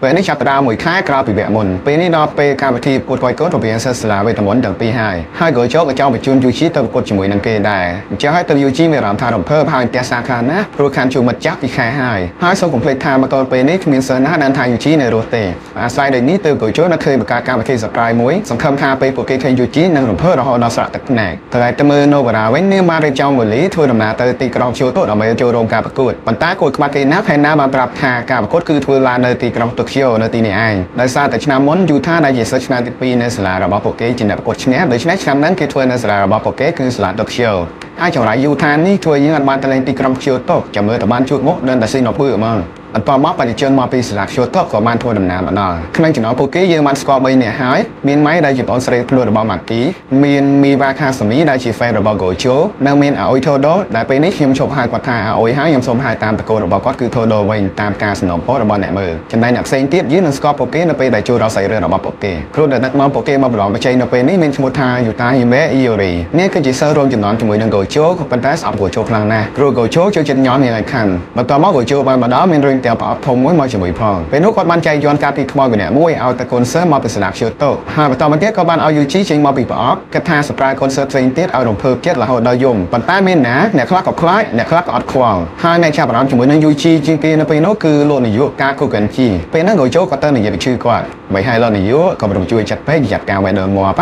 ពេលនេះចាប់ផ្ដើមមួយខែក្រោយពីវគ្គមុនពេលនេះដល់ពេលកម្មវិធីប្រកួតវាយកូនរវាងសិស្សសាលាវេទមន្តទាំងពីរហើយក៏ចូលក៏ចង់បញ្ជូន UG ទៅប្រកួតជាមួយនឹងគេដែរអញ្ចឹងហើយទៅ UG មានអារម្មណ៍ថារំភើបហើយផ្ទះសាខាណាស់ព្រោះខានជួបមិត្តចាស់ពីខែហើយសូមកុំភ្លេចថាមកដល់ពេលនេះគ្មានសិស្សណាដែលថា UG នៅរស់ទេអាស្រ័យដូចនេះទៅក៏ចូលនៅឃើញបង្កើតកម្មវិធី surprise មួយសង្ឃឹមថាពេលពួកគេឃើញ UG នឹងរំភើបរហូតដល់ស្រក់ទឹកភ្នែកតែទៅមើល Novara វិញនាងបានរៀបចំវេលាធ្វើដំណើរទៅទីក្រុងKyotoដើម្បីចូលរួមការប្រកួតប៉ុន្តែគួរក្បាត់គេណាស់ផែនណាបានប្រាប់ថាការប្រកួតគឺធ្វើឡើងនៅទីក្រុង Tokyo នៅទីនេះឯងដោយសារតែឆ្នាំមុន Utah ដែលជាសិស្សឆ្នាំទី2នៅសាលារបស់ពួកគេជាអ្នកប្រកួតឈ្នះដូច្នេះឆ្នាំនេះគេធ្វើនៅសាលារបស់ពួកគេគឺសាលា Tokyo ហើយចង្រៃ Utah នេះធ្វើយើងអត់បានទៅលេងទីក្រុង Kyoto ចាំមើលតែបានជួបមុខដល់តែស៊ីណូពឺហ្មងអត់តមកបច្ចុប្បន្នមកពីសាលា Kyoto ក៏បានធ្វើដំណើរមកដល់ក្នុងចំណោមពួកគេយើងបានស្គាល់3នាក់ហើយមានម៉ៃដែលជាបងស្រីភ្លោះរបស់ Maki មាន Miwa Kasumi ដែលជា fan របស់ Gojo និងមាន Aoi Todo ដែលពេលនេះខ្ញុំឈប់ហៅគាត់ថា Aoi ហើយខ្ញុំសូមហៅតាមតកូលរបស់គាត់គឺ Todo វិញតាមការសំណូមពររបស់អ្នកមើលចំណែកអ្នកផ្សេងទៀតយើងនឹងស្គាល់ពួកគេនៅពេលដែលចូលដល់សាច់រឿងរបស់ពួកគេគ្រូដែលដឹកនាំពួកគេមកប្រឡងប្រជែងនៅពេលនេះមានឈ្មោះថា Yuta Hime Iori នេះគឺជាសិស្សរួមចំណោមជាមួយនឹង Gojo ក៏ប៉ុន្តែស្អប់ Gojo ខ្លាំងណាស់គ្រូ Gojo ចូលចិត្តញ៉ាំយ៉ាងឲ្យខាន់បន្ទាប់មក Gojo បានមកដល់មានរឿងទាំងប្រអប់ធំមួយមកជាមួយផងពេលនោះគាត់បានចែកយន្តការពីថ្មម្នាក់មួយឲ្យតែកូនសិស្សមកពីសាលា Kyoto ហើយបន្តមកទៀតក៏បានឲ្យ UG ចេញមកពីប្រអប់គិតថាសម្រាប់កូនសិស្សផ្សេងទៀតឲ្យរំភើបចិត្តរហូតដល់យំប៉ុន្តែមានណាអ្នកខ្លះក៏ខ្លាចអ្នកខ្លះក៏អត់ខ្វល់ហើយអ្នកចាប់អារម្មណ៍ជាមួយនឹង UG ជាងគេនៅពេលនោះគឺលោកនាយកការ Kokenji ពេលហ្នឹង Gojo ក៏ទៅនិយាយពីឈ្មោះគាត់មិនឲ្យលោកនាយកក៏មិនជួយចាត់ពេកចាត់ការវេដងាប់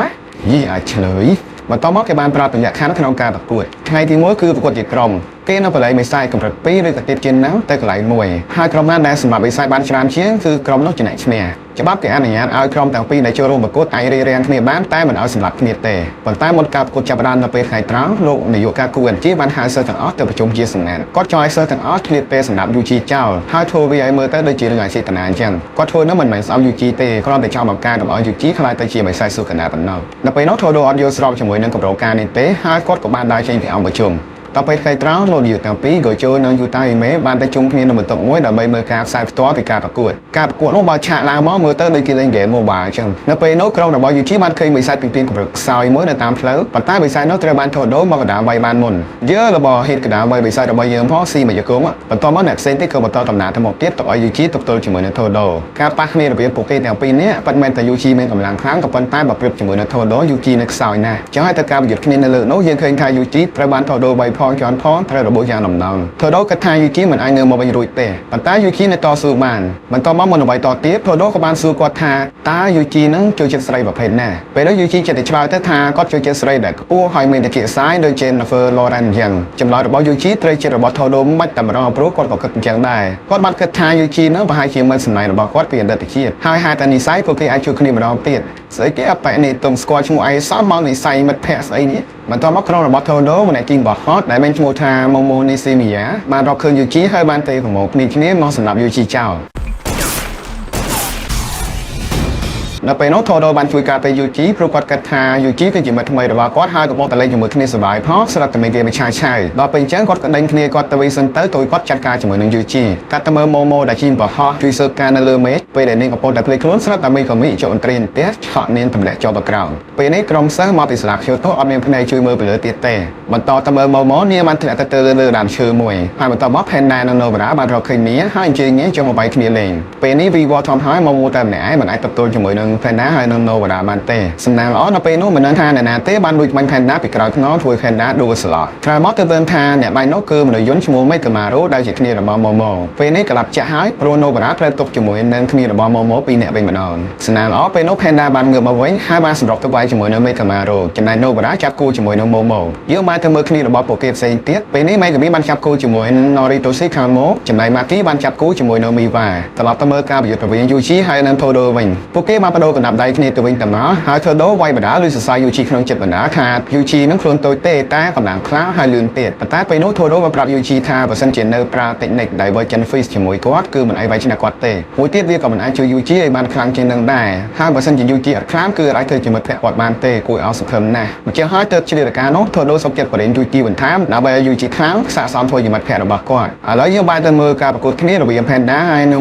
យីអាចឆ្លើយបន្តមកគេបានប្រាប់បញ្ញត្តិក្នុងការប្រកួតថ្ងៃទី1គឺប្រកួតជាក្រុមគេនៅបលែងវិស័យកម្រិត2ឬក៏ទៀតជាងណាទៅកន្លែងមួយហើយក្រុមណាដែលសម្រាប់វិស័យបានច្រើនជាងគឺក្រុមនោះជាអ្នកឈ្នះច្បាប់គេអនុញ្ញាតឲ្យក្រុមទាំងពីរដែលចូលរួមប្រកួតអាចរៀបរៀងគ្នាបានតែមិនឲ្យសម្រាប់គ្នាទេប៉ុន្តែមុនការប្រកួតចាប់ផ្ដើមនៅពេលថ្ងៃត្រង់លោកនាយកការគូអេនជីបានហៅសិស្សទាំងអស់ទៅប្រជុំជាសម្ងាត់គាត់ចង់ឲ្យសិស្សទាំងអស់ឆ្លៀតពេលសម្រាប់ UG ចោលហើយធ្វើវាឲ្យមើលទៅដូចជារឿងអចេតនាអញ្ចឹងគាត់ធ្វើនោះមិនមែនស្អប់ UG ទេគ្រាន់តែចង់បង្កើតឲ្យ UG ខ្លាយទៅជាវិស័យសុខភាពប៉ុណ្ណោះនៅពេលនោះ Todo អត់យល់ស្របជាមួយនឹងគម្រោងការនេះទេហើយគាត់ក៏បានដើរចេញពីអង្គប្រជុំតទៅថ្ងៃត្រង់លោកនាយកទាំងពីរក៏ចូលនឹង Yuta Hime បានទៅជុំគ្នានៅបន្ទប់មួយដើម្បីមើលការផ្សាយផ្ទាល់ពីការប្រកួតនោះបើឆាកឡើងមកមើលទៅដូចគេលេងហ្គេម Mobile អញ្ចឹងនៅពេលនោះក្រុមរបស់ UG បានឃើញវិស័យពីកម្រិតខ្សោយមួយនៅតាមផ្លូវប៉ុន្តែវិស័យនោះត្រូវបាន Todo មកកណ្ដាលវាយបានមុនយើងរបស់ហេតុកណ្ដាលវាយវិស័យរបស់យើងផងស៊ីមកយកគងបន្ទាប់មកអ្នកផ្សេងទៀតក៏បន្តដំណើរទៅមុខទៀតទៅឲ្យ UG ទប់ទល់ជាមួយនឹង Todo ការប៉ះគ្នារវាងពួកគេទាំងពីរនាក់ប៉ិតមែនតែ UG មានកម្លាំងខ្លាំងក៏ប៉ុន្តែបើប្រៀបជាមួយនឹង Todo UG នៅខ្សោយណាស់ចឹងហើយទៅការប្រយុទ្ធគ្នានៅលើនោះយើងឃើញថា UG ត្រូវបាន Todo វាយផងជន់ផងរបស់យ៉ាងដំណងTodo គិតថា UG មិនអាចនៅមកវិញរួចទេប៉ុន្តែ UG នៅតស៊ូបានបន្តមកមុនអ្វីតទៀត Todo ក៏បានសួរគាត់ថាតើ UG នឹងចូលចិត្តស្រីប្រភេទណាពេលនោះ UG ចិត្តតែឆ្លើយទៅថាគាត់ចូលចិត្តស្រីដែលខ្ពស់ហើយមានតាគៀកសាយដូច Jennifer Lawrence យ៉ាងចម្លើយរបស់ UG ត្រូវចិត្តរបស់ Todo មិនតែម្ដងព្រោះគាត់ក៏គិតអញ្ចឹងដែរគាត់បានគិតថា UG នឹងប្រហែលជាមិនសម្ដែងរបស់គាត់ពីអតីតជាតិហើយហេតុតែនិស័យពួកគេអាចជួបគ្នាម្ដងទៀតស្អីគេអបនេះទុំស្គាល់ឈ្មោះឯសោះមកនិស័យមិត្តភក្តិស្អីនេះបន្តមកក្រុមរបស់ Todo ម្នាក់គីរបស់គាត់ដែលមានឈ្មោះថា Momo Nishimiya បានរកឃើញ UG ហើយបានទៅប្រមូលគ្នាមកសម្រាប់ UG ចោលនៅពេលនោះ Todo បានជួយការពារ UG ព្រោះគាត់គិតថា UG គឺជាមិត្តថ្មីរបស់គាត់ហើយក៏មកតែលេងជាមួយគ្នាសប្បាយផងស្រាប់តែមានគេមកឆាយដល់ពេលអញ្ចឹងគាត់ក៏ដេញគ្នាគាត់ទៅវិញសិនទៅគាត់ចាត់ការជាមួយនឹង UG កាត់ទៅមើល Momo ដែលជិះបរហោះជួយស៊ើបការនៅលើមេឃពេលដែលនាងកំពុងតែភ្លេចខ្លួនស្រាប់តែមីក៏មីចូលអន្ត្រីផ្ទះឆក់នាងទម្លាក់ចុះទៅក្រោមពេលនេះក្រុមសិស្សមកពីសាលា Kyoto អត់មានភ្នែកជួយមើលពីលើទៀតទេបន្តទៅមើល Momo នាងបានធ្លាក់ទៅលើដើមឈើមួយហើយបន្តមក Panda និង Novara បានរកឃើញនាងហើយអញ្ជើញនាងចូលមកបាយគ្នាលេងពេលនេះ Vivo ធំហើយ Momo តែម្នាក់ឯងមិនអាចទទួលជាមួយនឹង Panda ហើយនឹង Novara បានទេសំណាងល្អនៅពេលនោះមិនដឹងថាអ្នកណាទេបានលួចបាញ់ Panda ពីក្រោយខ្នងធ្វើ Panda ដួលស្លាប់ក្រោយមកទៅដឹងថាអ្នកបាញ់នោះគឺមនុស្សយន្តឈ្មោះ Mekamaru ដែលជាគ្នារបស់ Momo ពេលនេះក្លាប់ចាក់ហើយព្រោះ Novara ត្រូវទប់ជាមួយនឹងគ្នារបស់ Momo ពីរនាក់វិញម្ដងសំណាងល្អពេលនោះ Panda បានងើបមកវិញហើយបានសម្រុកទៅវាយជាមួយនឹង Mekamaru ចំណែក Novara ចាប់គូជាមួយនឹង Momo យើងបានទៅមើលគ្នារបស់ពួកគេផ្សេងទៀតពេលនេះ Megami បានចាប់គូជាមួយនឹង Noritoshi Kamo ចំណែក Maki បានចាប់គូជាមួយនឹង Miwa ត្រឡប់ទៅមើលការប្រយុទ្ធរវាង UG ហើយនិង Todo វិញពួកគេបានបដូរកណ្ដាប់ដៃគ្នាទៅវិញទៅមកហើយ Todo វាយបណ្ដាលឬសរសៃ UG ក្នុងចិត្តបណ្ដាថា UG នឹងខ្លួនតូចទេតែកម្លាំងខ្លាំងហើយលឿនទៀតប៉ុន្តែពេលនោះ Todo បានប្រាប់ UG ថាបើសិនជានៅប្រើ technique Divergent Fist ជាមួយគាត់គឺមិនអាចវាយឈ្នះគាត់ទេមួយទៀតវាក៏មិនអាចជួយ UG ឲ្យបានខ្លាំងជាងនឹងដែរហើយបើសិនជា UG អត់ខ្លាំងគឺអាចធ្វើជាមិត្តភក្តិគាត់បានទេគួរឲ្យសង្ឃឹមណាស់អញ្ចឹងហើយទើបជ្រាបការនោះ Todo សុខចិត្តបរិញ្ញ UG បន្ថែមដើម្បីឲ្យ UG ខ្លាំងស័ក្តិសមធ្វើជាមិត្តភក្តិរបស់គាត់ឥឡូវយើងបានទៅមើលការប្រកួតគ្នារវាង Panda ហើយនិង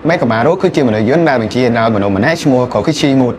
Mekamaru គឺជាមនុស្សយន្តដែលបញ្ជាដល់មនុស្សម្នាក់ឈ្មោះ មួក៏គឺឈីមូ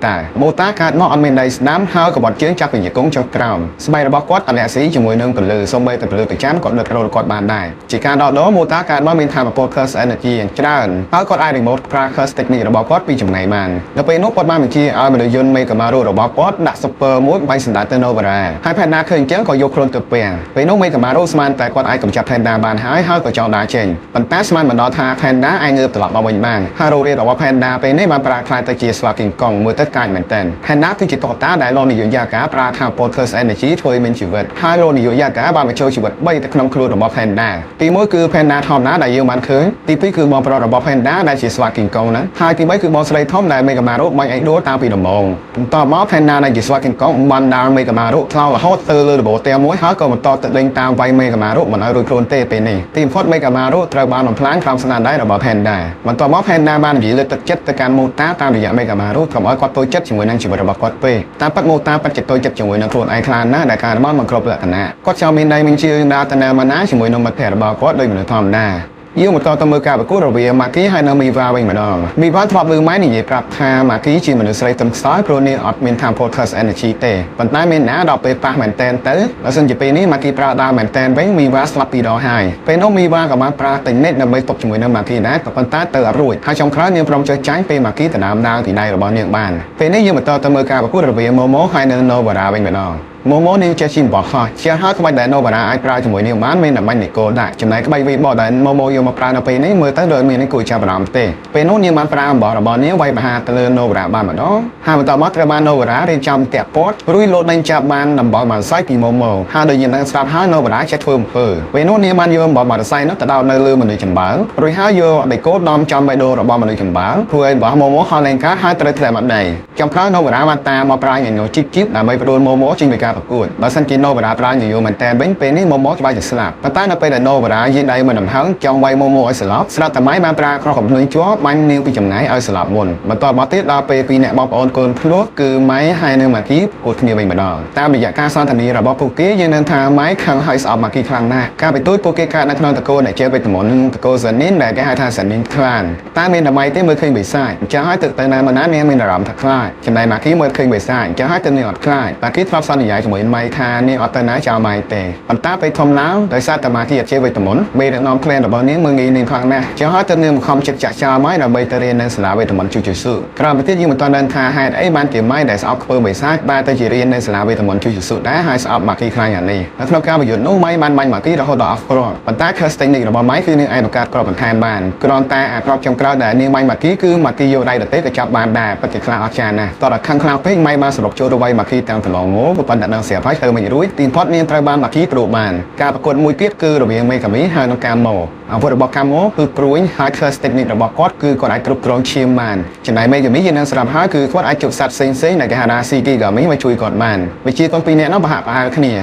តាកើតមកអត់មានដៃស្ដាំហើយកបត់ជើងចាប់ពីជង្គង់ចុះក្រោមស្បែករបស់គាត់អត់លាក់ស៊ីជាមួយនឹងពន្លឺសូម្បីតែពន្លឺប្រចាំក៏ដុតរលគាត់បានដែរជាការដកដងមូតាកើតមកមានថាមពល Curse Energy យ៉ាងច្រើនហើយគាត់អាច remote ប្រើ Curse Technique របស់គាត់ពីចំណៃបាននៅពេលនោះគាត់បានបញ្ជាឲ្យមនុស្សយន្តមេកាម៉ារូរបស់គាត់ដាក់ Super មួយបាញ់សណ្ដាទៅ Novara ហើយផែនណាឃើញអញ្ចឹងក៏យកខ្លួនទៅពាំងពេលនោះមេកាម៉ារូស្មានតែគាត់អាចកម្ចាត់ផែនណាបានហើយក៏ចង់ដើរចេញប៉ុន្តែស្មានមិនដល់ថាផែនណាអាចងើបត្រឡប់មកវិញបានហើយរោគរាយរបស់ផែនណាពេលនេះបានប្រែក្លាយទៅជា Slot Kong មើលទៅកាចមែនទែនផែនណាគឺជាតុក្កតាដែលលោកនាយកយាការប្រើថាពល Curse Energy ធ្វើឲ្យមានជីវិតហើយលោកនាយកយាការបានបញ្ចូលជីវិត3ទៅក្នុងខ្លួនរបស់ផែនណាទី1គឺផែនណាធម្មតាដែលយើងបានឃើញទី2គឺបងប្រុសរបស់ផែនណាដែលជា Slot Kong ហ្នឹងហើយទី3គឺបងស្រីធំដែលមេកាម៉ារូបាញ់ឯកដួលតាំងពីដំបូងបន្តមកផែនណាដែលជា Slot Kong បានដើរមេកាម៉ារូខ្លោងរហូតទៅលើដំបូលតែមួយហើយក៏បន្តទៅដេញតាមវាយមេកាម៉ារូមិនឲ្យរួចខ្លួនទេពេលនេះទីបំផុតមេកាម៉ារូត្រូវបានបំផ្លាញក្រោមស្នាដៃរបស់ផែនណាបន្ទាប់មកផែនណាបាននិយាយលើកទឹកចិត្តទៅកាន់មូតាតាមរយៈមេកាម៉ារូកុំឲ្យគាត់តូចចិត្តជាមួយនឹងជីវិតរបស់គាត់ពេកតាមពិតមូតាពិតជាតូចចិត្តជាមួយនឹងខ្លួនឯងខ្លាំងណាស់ដែលការរបស់មិនគ្រប់លក្ខណៈគាត់ចង់មានដៃមានជើងដើរទៅណាមកណាជាមួយនឹងមិត្តភក្តិរបស់គាត់ដូចមនុស្សធម្មតាយើងបន្តទៅមើលការប្រកួតរវាងម៉ាគីហើយនិងមីវ៉ាវិញម្ដងមីវ៉ាធ្លាប់លើម៉ែនិយាយប្រាប់ថាម៉ាគីជាមនុស្សស្រីទំខ្សោយព្រោះនាងអត់មានថាមពល Curse Energy ទេប៉ុន្តែមានណាដល់ពេលប៉ះមែនតែនទៅបើសិនជាពេលនេះម៉ាគីប្រើដើមមែនតែនវិញមីវ៉ាស្លាប់ពីរដងហើយពេលនោះមីវ៉ាក៏បានប្រើតិចនិចដើម្បីទប់ជាមួយនឹងម៉ាគីដែរក៏ប៉ុន្តែទៅអត់រួចហើយចុងក្រោយនាងព្រមចុះចាញ់ពេលម៉ាគីដណ្ដើមដាវពីដៃរបស់នាងបានពេលនេះយើងបន្តទៅមើលការប្រកួតរវាងម៉ូម៉ូហើយនិង Novara វិញម្ដងម៉ូនាងចេះជីបបោះខោះជាហើយក្បាច់ដែល Novara អាចប្រើជាមួយនាងបានមានតែបាញ់នីកូដាក់ចំណែកក្បាច់វីបដែលម៉ូយកមកប្រើនៅពេលនេះមើលទៅដូចមាននេះគួរចាប់អារម្មណ៍ទេពេលនោះនាងបានប្រើអំបោះរបស់នាងវាយបហាទៅលើ Novara បានម្ដងហើយបន្តមកត្រូវបាន Novara រៀបចំតាក់ពតរួចលោតដេញចាប់បានអំបោះមកសាយពីម៉ូហើយដូចយើងនឹងស្រាប់ហើយ Novara ចេះធ្វើអំពើពេលនោះនាងបានយកអំបោះមកសាយនោះទៅដោតនៅលើមនុស្សចម្បើរួចហើយយកដៃគោដំចំបេះដូងរបស់មនុស្សចម្បើធ្វើឲ្យរបស់ម៉ូហល់ឡើងកើតហើយត្រូវធ្លាក់មកដីចំក្រោយ Novara បានតាមមកប្រាញ់ញញជីបដើម្បីបដូរម៉ូចេញពីការប្រកួតបើសិនជា Novara ប្រើញញមែនតែនវិញពេលនេះម៉ូច្បាស់ជាស្លាប់ប៉ុន្តែនៅពេលដែល Novara យាយដៃមិនដំហឹងចង់វាយម៉ូឲ្យស្លាប់ស្រាប់តែម៉ៃបានប្រើក្រោះកំភ្លើងជាប់បាញ់នាងពីចម្ងាយឲ្យស្លាប់មុនបន្ទាប់មកទៀតដល់ពេលពីរអ្នកបងប្អូនកូនភ្លោះគឺម៉ៃហើយនិងម៉ាគីប្រកួតគ្នាវិញម្ដងតាមរយៈការសន្ទនារបស់ពួកគេយើងនឹងថាម៉ៃខឹងហើយស្អប់ម៉ាគីខ្លាំងណាស់ការពីទូចពួកគេកើតនៅក្នុងតកូលអ្នកជាវិតមន្តនិងតកូលសានីនដែលគេហៅថាសានីនខ្លានតែមានតែម៉ៃទេមើលឃើញបិសាចអញ្ចឹងហើយទៅណាមកណានាងមានអារម្មណ៍ថាខ្លាចចំណែកម៉ាគីមើលឃើញបិសាចអញ្ចឹងហើយទៅនាងអត់ខ្លាចម៉ាគីធ្លាប់សន្យាជាមួយម៉ៃថានាងអត់ទៅណាចោលម៉ៃទេប៉ុន្តែពេលធំឡើងដោយសារតែម៉ាគីអត់ជាវិតមន្តមេដឹកនាំក្លែនរបស់នាងមើលងាយនាងខ្លាំងណាស់អញ្ចឹងហើយទៅនាងបង្ខំចិត្តចាក់ចោលម៉ៃដើម្បីទៅរៀននៅសាលាវិតមន្តជូជូស៊ូក្រោយមកទៀតយើងមិនទាន់ដឹងថាហេតុអីបានជាម៉ៃដែលស្អប់ខ្ពើបិសាចបែរទៅជារៀននៅសាលាវិតមន្តជូជូស៊ូដែរហើយស្អប់ម៉ាគីខ្លាំងយ៉ាងនេះនៅក្នុងការប្រយុទ្ធនោះម៉ៃបានបាញ់ម៉ាគីរហូតដល់អស់គ្រាប់ប៉ុន្តែ Curse Technique របស់ម៉ៃគឺនាងអាចបង្កើតគ្រាប់បន្ថែមបានគ្រាន់តែអាគ្រាប់ចុងក្រោយដែលនាងបាញ់ម៉ាគីគឺម៉ាគីយកដៃដតេក៏ចាប់បានដែរពិតជាខ្លាំងអស្ចារ្យណាស់តោះដល់ខឹងខ្លាំងពេកម៉ៃបានសរុបចូលទៅវាយម៉ាគីទាំងកន្លងងប៉ុន្តែដឹងស្រាប់ហើយទៅមិនរួចទីបំផុតនាងត្រូវបានម៉ាគីព្រោះបានការប្រកួតមួយទៀតគឺរវាងមេកាមីហើយនិងកាម៉ូអាវុធរបស់កាម៉ូគឺព្រួយហើយ Curse Technique របស់គាត់គឺគាត់អាចគ្រប់គ្រងឈាមបានចំណែកមេកាមីយើងនឹងស្រាប់ហើយគឺគាត់អាចជប់សត្វផ្សេងៗដែលគេហៅថា CT កាមីមកជួយគាត់បានវិជាទាំងពីរនាក់នោះប្រហាក់ប្រហែលគ្ន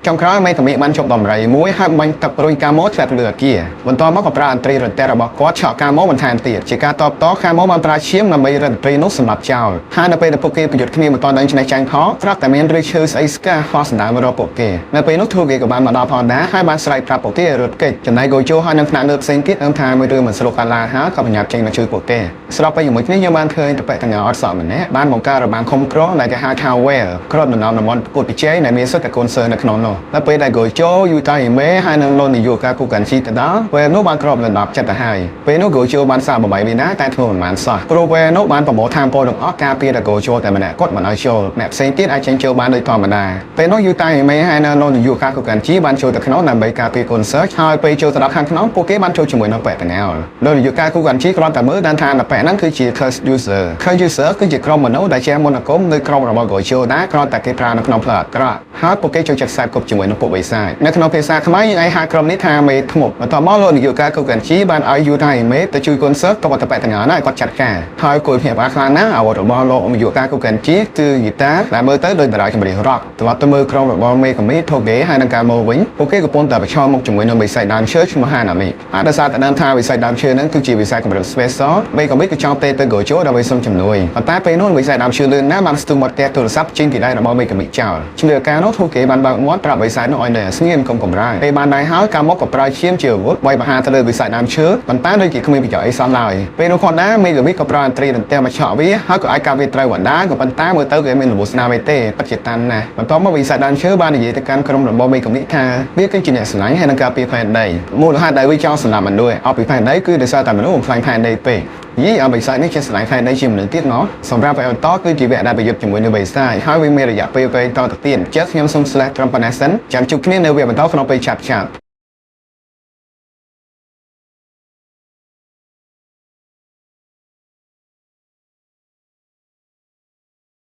ាចុងក្រោយមេកាមីបានជប់ដំរីមួយហើយបាញ់ទឹករុញកាម៉ូធ្លាក់លើអាគារបន្ទាប់មកក៏ប្រើអន្ត្រីរន្ទះរបស់គាត់ឆក់កាម៉ូបន្ថែមទៀតជាការតបតកាម៉ូបានប្រើឈាមដើម្បីរឹតអន្ត្រីនោះសម្រាប់ចោលហើយនៅពេលដែលពួកគេប្រយុទ្ធគ្នាមិនទាន់ដឹងឆ្នេះចាញ់ផងស្រាប់តែមានឬឈើស្អីស្កាខុសសម្ដៅមករកពួកគេនៅពេលនោះធូគេក៏បានមកដល់ផងដែរហើយបានស្រែកប្រាប់ពួកគេរត់គេចចំណែកគោជោហើយនឹងថ្នាក់លើផ្សេងទៀតនឹងថាមួយរឿងមិនស្រួលកាឡាហើយក៏បញ្ញាប់ចេញមកជួយពួកគេស្របពេលជាមួយគ្នាយើងបានឃើញតពេតញ្ញាអត់សក់ម្នាក់បានបង្កើតរបាំងខុំក្រដែលគេហៅថា Well គ្រាប់ដំណំតំបន់ប្រកួតប្រជែងដែលមានសិទ្ធិតែកូនសើនៅក្នុងនោះនៅពេលដែលគោជោយូតាយមេហើយនឹងលោកនាយកការគូកាន់ជីទៅដល់ពេលនោះបានគ្របលំដាប់ចិត្តទៅហើយពេលនោះគោជោបានសាបបាយវិណាតែធ្វើមិនបានសោះព្រោះពេលនោះបានប្រមូលតាមពលទាំងអស់ការពារតែគោជោតែម្នាក់គាត់មិនឲ្យចូលអ្នកផ្សេងទៀតអាចចេញចូលបានដោយធម្មតាពេលនោះយូតាយមេហើយនឹងលោកនាយកការគូកាន់ជីបានចូលទៅក្នុងដើម្បីការពារកូនសើហើយពេលចូលទៅដល់ខាងក្នុងពួកគេបានចូលជាមួយនឹងប៉ែតណាល់លោកនាយកការគូកាន់ជីគ្រាន់តែមើលដល់ថាប៉ែហ្នឹងគឺជា Curse User Curse User គឺជាក្រុមមនុស្សដែលជាមន្តអាគមនៅក្រុមរបស់គោជោដែរគ្រាន់តែគេប្រើនៅក្នុងផ្លូវអាក្រក់ហើយពួកគេចូលចិត្តខ្សែគប់ជាមួយនឹងពួកបិសាចនៅក្នុងភាសាខ្មែរយើងអាចហៅក្រុមនេះថាមេធ្មប់បន្ទាប់មកលោកនាយកការគូកាន់ជីបានឲ្យយូតាយមេទៅជួយកូនសើក៏បតប៉ែតណាល់ណាគាត់ចាត់ការហើយគោលភ្នាក់ខ្លាំងណាស់អាវុធរបស់លោកនាយកការគូកាន់ជីគឺហ្គីតាដែលមើលទៅដូចតារាចម្រៀង rock ត្រឡប់ទៅមើលក្រុមរបស់មេកាមីថូហ្គេហើយនឹងកាម៉ូវិញពួកគេកំពុងតែប្រឈមមុខជាមួយនឹងវិស័យដើមឈើឈ្មោះហាណាមីហើយដោយសារតែដើមថាវិស័យដើមឈើហ្នឹងគឺជាវិស័យកម្រិត special មេកាមី ក៏ចង់ទេទៅកោជោដើម្បីសុំជំនួយប៉ុន្តែពេលនោះវិស័យដើមឈើលឿនណាស់បានស្ទុះមកតែទូរស័ព្ទចេញពីដៃរបស់មេកាមីចោលជំនឿការនោះធូគេបានបើកមាត់ប្រាប់វិស័យនោះឲ្យនៅស្ងៀមកុំកំរើពេលបានដៃហើយកាមកក៏ប្រើឈាមជាអាវុធវាយប្រហារទៅលើវិស័យដើមឈើប៉ុន្តែដូចជាគ្មានប្រយោជន៍អីសោះឡើយពេលនោះគាត់ដែរមេកាមីក៏ប្រើអន្ត្រីរន្ទះមកឆក់វាហើយក៏អាចកាប់វាត្រូវបណ្ដាក៏ប៉ុន្តែមើលទៅវាមានរបួសស្នាមទេពិតជាតាន់ណាស់បន្ទាប់មកវិស័យដើមឈើបាននិយាយទៅកាន់ក្រុមរបស់មេកាមីថាវាគឺជាអ្នកស្រឡាញ់ហើយនឹងការពារផែនដីមូលហេតុដែលវាចង់សម្លាប់មនុស្សអស់ពីផែនដីគឺដោយសារតែមនុស្សបំផ្លាញផែនដីពេកយីអបិសាចនេះជាស្រឡាញ់ផែនដីជាមនុស្សទៀតណោះសម្រាប់ឲ្យបន្តគឺជាវគ្គដែលប្រយុទ្ធជាមួយនឹងបិសាចហើយវាមានរយៈពេលវែងតទៅទៀតចិត្តខ្ញុំសូមស្លេះត្រឹមប៉ុណ្ណេះសិនចាំជួបគ្នានៅវគ្គបន្តក្នុងពេលឆាប់ៗ